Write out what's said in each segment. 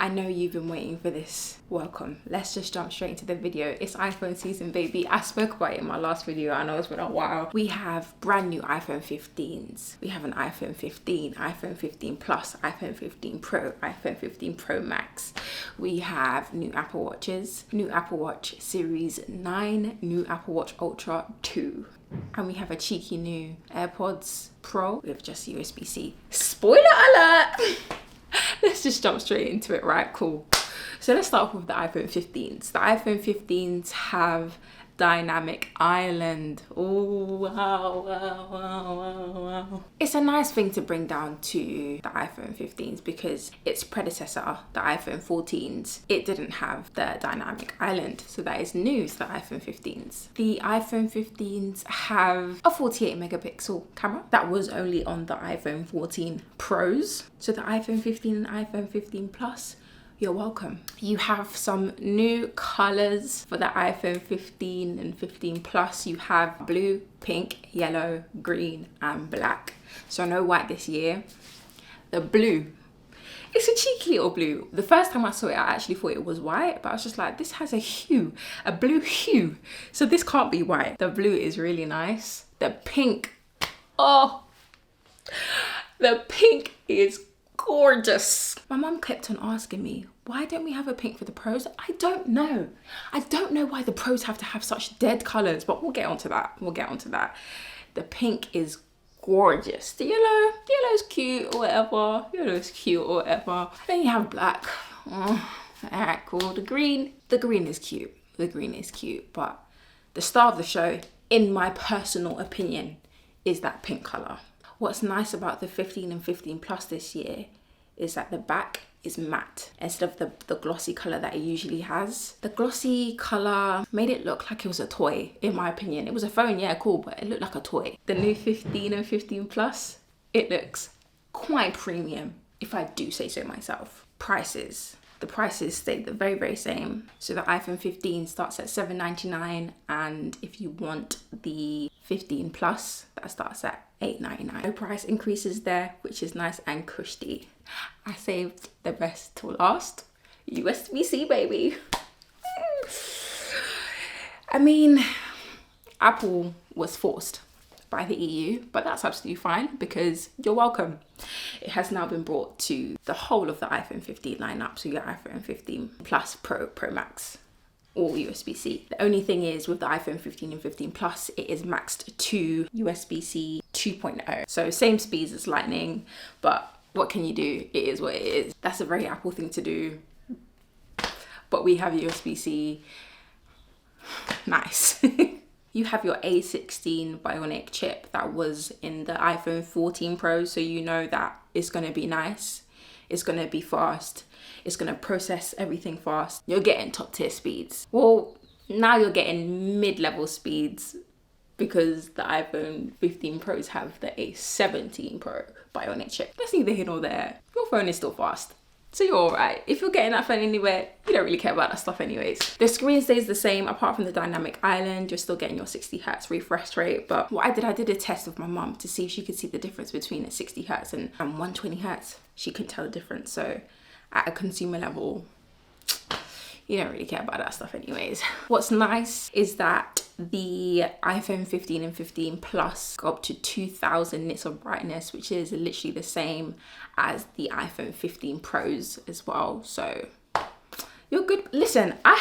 I know you've been waiting for this. Welcome. Let's just jump straight into the video. It's iPhone season, baby. I spoke about it in my last video. I know it's been a while. We have brand new iPhone 15s. We have an iPhone 15, iPhone 15 Plus, iPhone 15 Pro, iPhone 15 Pro Max. We have new Apple Watches, new Apple Watch Series 9, new Apple Watch Ultra 2. And we have a cheeky new AirPods Pro with just USB-C. Spoiler alert! Let's just jump straight into it, right? Cool. So let's start off with the iPhone 15s. The iPhone 15s have dynamic island. Oh, wow. It's a nice thing to bring down to the iPhone 15s because its predecessor, the iPhone 14s, it didn't have the dynamic island. So that is new to the iPhone 15s. The iPhone 15s have a 48 megapixel camera that was only on the iPhone 14 Pros. So the iPhone 15 and iPhone 15 Plus, you're welcome. You have some new colors for the iPhone 15 and 15 Plus. You have blue, pink, yellow, green, and black. So no white this year. The blue, it's a cheeky little blue. The first time I saw it, I actually thought it was white, but I was just like, this has a hue, a blue hue. So this can't be white. The blue is really nice. The pink, oh, the pink is gorgeous. My mum kept on asking me, why don't we have a pink for the Pros? I don't know. I don't know why the Pros have to have such dead colors, but we'll get onto that. The pink is gorgeous. The yellow's cute or whatever. Then you have black. Oh, alright, cool. The green is cute. But the star of the show, in my personal opinion, is that pink color. What's nice about the 15 and 15 Plus this year is that the back is matte instead of the glossy color that it usually has. The glossy color made it look like it was a toy, in my opinion. It was a phone, yeah, cool, but it looked like a toy. The new 15 and 15 Plus, it looks quite premium, if I do say so myself. Prices. The prices stay the very, very same. So the iPhone 15 starts at $799, and if you want the 15 Plus, that starts at $899. No price increases there, which is nice and cushy. I saved the best till last. USB-C, baby. I mean, Apple was forced by the EU, but that's absolutely fine because you're welcome. It has now been brought to the whole of the iPhone 15 lineup, so your iPhone 15 Plus, Pro, Pro Max, all USB-C. The only thing is with the iPhone 15 and 15 Plus, it is maxed to USB-C 2.0. So same speeds as Lightning, but what can you do? It is what it is. That's a very Apple thing to do. But we have USB-C. Nice. You have your A16 Bionic chip that was in the iPhone 14 Pro, so you know that it's gonna be nice. It's gonna be fast. It's gonna process everything fast. You're getting top tier speeds. Well, now you're getting mid-level speeds because the iPhone 15 Pros have the A17 Pro Bionic chip. That's neither here nor there. Your phone is still fast, so you're alright. If you're getting that phone anywhere, you don't really care about that stuff anyways. The screen stays the same apart from the dynamic island. You're still getting your 60 Hz refresh rate, but what I did a test with my mum to see if she could see the difference between a 60 Hz and 120 Hz. She couldn't tell the difference, so at a consumer level, you don't really care about that stuff anyways. What's nice is that the iPhone 15 and 15 Plus go up to 2000 nits of brightness, which is literally the same as the iPhone 15 Pros as well. So you're good. Listen, I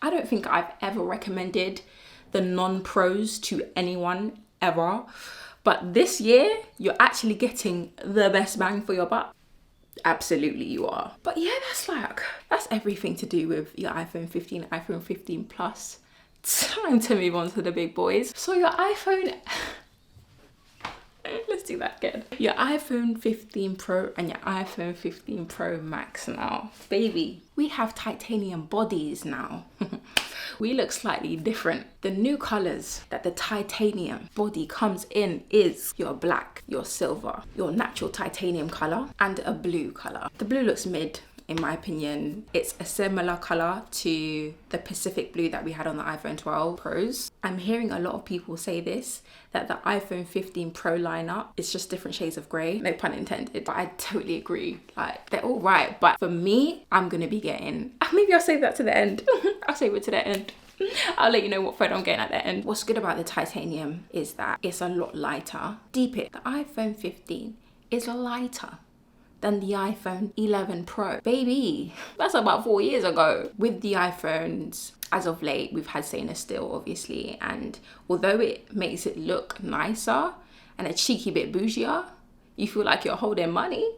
don't think I've ever recommended the non-Pros to anyone ever. But this year, you're actually getting the best bang for your buck. Absolutely you are. But yeah, that's everything to do with your iPhone 15, iPhone 15 Plus. Time to move on to the big boys. So your iPhone, let's do that again. Your iPhone 15 Pro and your iPhone 15 Pro Max now. Baby, we have titanium bodies now. We look slightly different. The new colors that the titanium body comes in is your black, your silver, your natural titanium color, and a blue color. The blue looks mid. in my opinion. It's a similar color to the Pacific blue that we had on the iPhone 12 Pros. I'm hearing a lot of people say this, that the iPhone 15 Pro lineup is just different shades of grey. No pun intended. But I totally agree. Like, they're all right. But for me, I'm going to be getting... Maybe I'll save that to the end. I'll save it to the end. I'll let you know what phone I'm getting at the end. What's good about the titanium is that it's a lot lighter. Deep it. The iPhone 15 is lighter than the iPhone 11 Pro. Baby, that's about 4 years ago. With the iPhones, as of late, we've had stainless steel, obviously, and although it makes it look nicer and a cheeky bit bougier, you feel like you're holding money,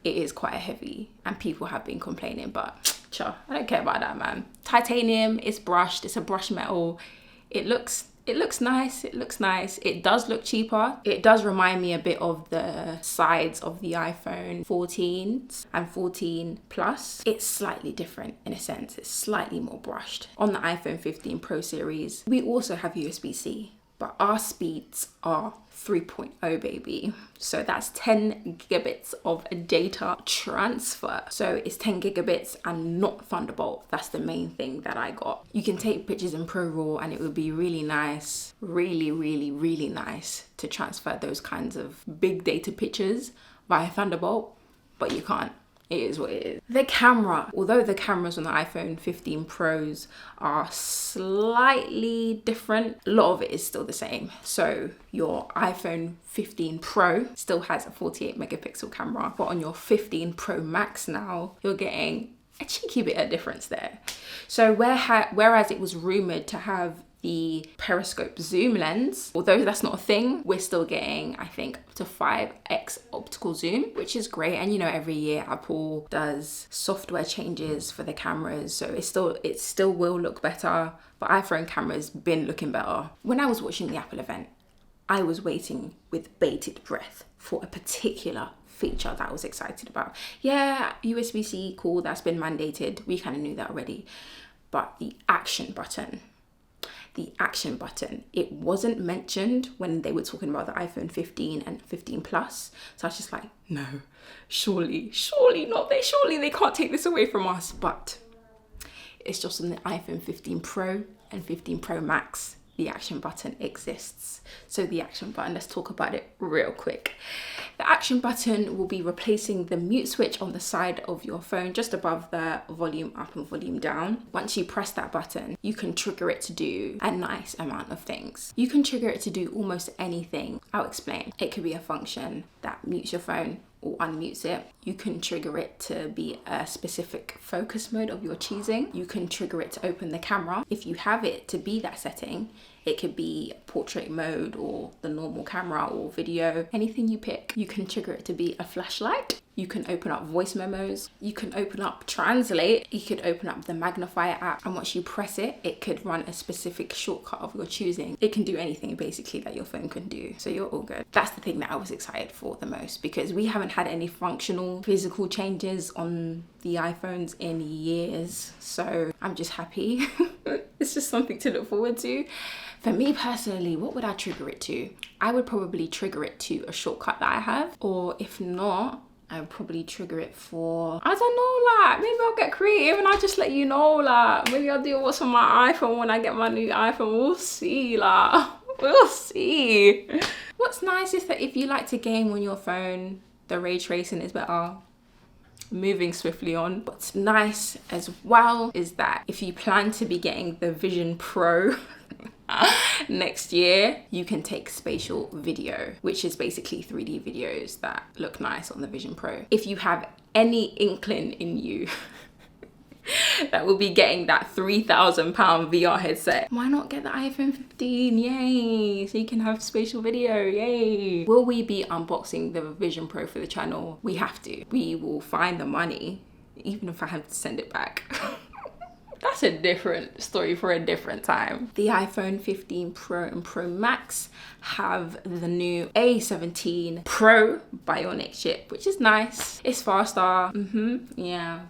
it is quite heavy, and people have been complaining, but I don't care about that, man. Titanium, it's brushed, it's a brushed metal. It looks nice, it looks nice. It does look cheaper. It does remind me a bit of the sides of the iPhone 14s and 14 Plus. It's slightly different in a sense. It's slightly more brushed. On the iPhone 15 Pro series, we also have USB-C, but our speeds are 3.0, baby. So that's 10 gigabits of data transfer. So it's 10 gigabits and not Thunderbolt. That's the main thing that I got. You can take pictures in ProRAW and it would be really nice, really nice to transfer those kinds of big data pictures via Thunderbolt, but you can't. It is what it is. The camera, although the cameras on the iPhone 15 Pros are slightly different, a lot of it is still the same. So your iPhone 15 Pro still has a 48 megapixel camera, but on your 15 Pro Max now, you're getting a cheeky bit of difference there. So whereas it was rumored to have the periscope zoom lens, although that's not a thing, we're still getting, I think, up to 5x optical zoom, which is great. And you know, every year Apple does software changes for the cameras, so it still will look better, but iPhone cameras been looking better. When I was watching the Apple event, I was waiting with bated breath for a particular feature that I was excited about. Yeah, USB-C, cool, that's been mandated. We kind of knew that already. But the action button, it wasn't mentioned when they were talking about the iPhone 15 and 15 Plus. So I was just like, no, surely not. Surely they can't take this away from us. But it's just on the iPhone 15 Pro and 15 Pro Max, the action button exists. So the action button, let's talk about it real quick. The action button will be replacing the mute switch on the side of your phone, just above the volume up and volume down. Once you press that button, you can trigger it to do a nice amount of things. You can trigger it to do almost anything. I'll explain. It could be a function that mutes your phone or unmutes it. You can trigger it to be a specific focus mode of your choosing. You can trigger it to open the camera. If you have it to be that setting, it could be portrait mode or the normal camera or video, anything you pick. You can trigger it to be a flashlight. You can open up voice memos. You can open up Translate. You could open up the magnifier app, and once you press it, it could run a specific shortcut of your choosing. It can do anything basically that your phone can do. So you're all good. That's the thing that I was excited for the most, because we haven't had any functional physical changes on the iPhones in years. So I'm just happy. It's just something to look forward to. For me personally, what would I trigger it to? I would probably trigger it to a shortcut that I have, or if not, I would probably trigger it for, I don't know, like, maybe I'll get creative and I'll just let you know, like, maybe I'll do what's on my iPhone when I get my new iPhone. We'll see, like, we'll see. What's nice is that if you like to game on your phone, the ray tracing is better. Moving swiftly on. What's nice as well is that if you plan to be getting the Vision Pro next year, you can take spatial video, which is basically 3D videos that look nice on the Vision Pro. If you have any inkling in you that will be getting that £3,000 VR headset, why not get the iPhone 15? Yay! So you can have spatial video. Yay! Will we be unboxing the Vision Pro for the channel? We have to. We will find the money, even if I have to send it back. That's a different story for a different time. The iPhone 15 Pro and Pro Max have the new A17 Pro Bionic chip, which is nice. It's faster. Yeah.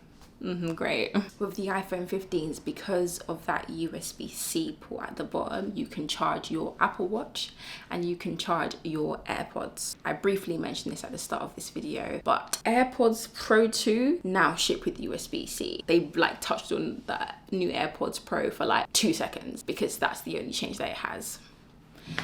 Great. With the iPhone 15s, because of that USB-C port at the bottom, you can charge your Apple Watch and you can charge your AirPods. I briefly mentioned this at the start of this video, but AirPods Pro 2 now ship with USB-C. They like touched on the new AirPods Pro for like 2 seconds because that's the only change that it has.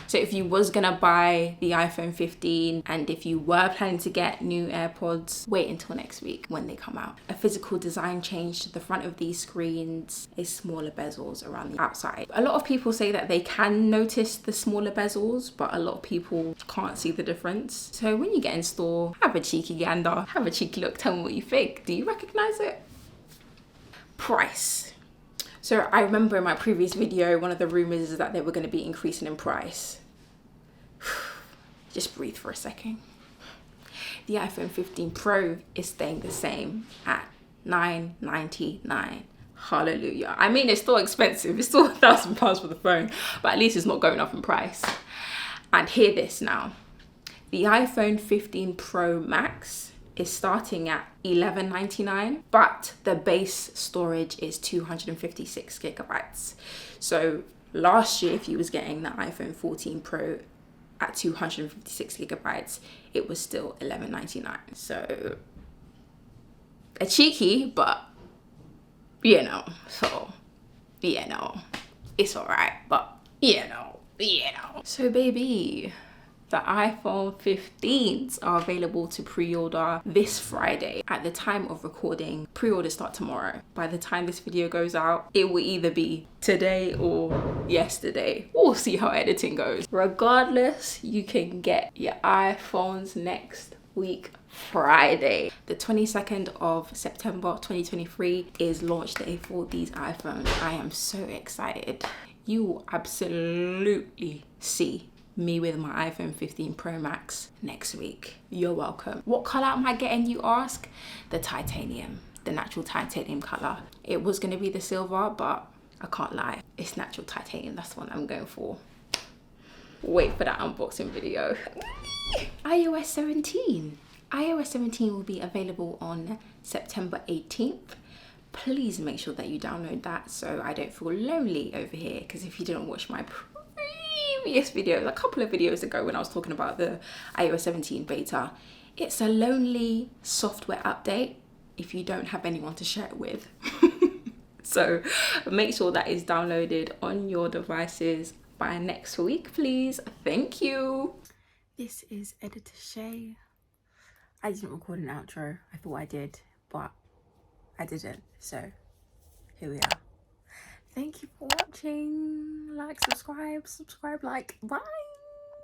So if you was gonna buy the iPhone 15 and if you were planning to get new AirPods, wait until next week when they come out. A physical design change to the front of these screens is smaller bezels around the outside. A lot of people say that they can notice the smaller bezels, but a lot of people can't see the difference. So when you get in store, have a cheeky gander, have a cheeky look, tell me what you think. Do you recognize it? Price. So I remember in my previous video, one of the rumors is that they were going to be increasing in price. Just breathe for a second. The iPhone 15 Pro is staying the same at $999. Hallelujah. I mean, it's still expensive. It's still £1,000 for the phone, but at least it's not going up in price. And hear this now. The iPhone 15 Pro Max is starting at $11.99, but the base storage is 256 gigabytes. So last year, if you was getting the iPhone 14 Pro at 256 gigabytes, it was still $11.99. So a cheeky, but so it's all right, but So baby, the iPhone 15s are available to pre-order this Friday. At the time of recording, pre-orders start tomorrow. By the time this video goes out, it will either be today or yesterday. We'll see how editing goes. Regardless, you can get your iPhones next week, Friday. The 22nd of September 2023 is launch day for these iPhones. I am so excited. You will absolutely see me with my iPhone 15 Pro Max next week. You're welcome. What color am I getting, you ask? The titanium, the natural titanium color. It was gonna be the silver, but I can't lie, it's natural titanium. That's the one I'm going for. Wait for that unboxing video. iOS 17. iOS 17 will be available on September 18th. Please make sure that you download that so I don't feel lonely over here, because if you didn't watch my previous videos, a couple of videos ago when I was talking about the iOS 17 beta, it's a lonely software update if you don't have anyone to share it with. So make sure that is downloaded on your devices by next week, please. Thank you. This is Editor Shay. I didn't record an outro. I thought I did, but I didn't. So here we are. Thank you for watching. Like, subscribe, like. Bye.